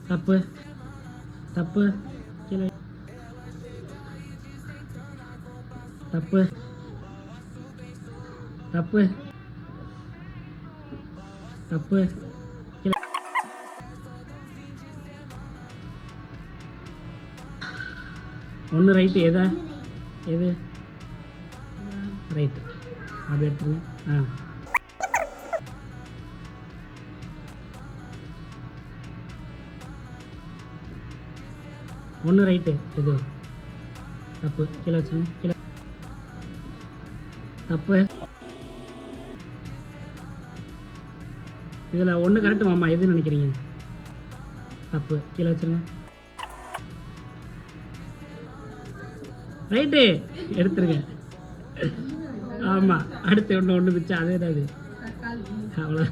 தப்பு தப்பு கீழே தப்பு தப்பு தப்பு கீழே ஒன்று ரைட்டு எது ரைட்டு அப்படி எடுத்துருங்க. ஆ ஒன்று ரைட்டு எது தப்பு கீழே வச்சுருங்க. கீழே தப்பு. இதில் ஒன்று கரெக்டு மாமா, எதுன்னு நினைக்கிறீங்க? தப்பு கீழே வச்சுருங்க. ரைட்டு எடுத்துருங்க. ஆமாம், அடுத்து ஒன்று மிச்சம் அதே தான் அது. அவ்வளோ.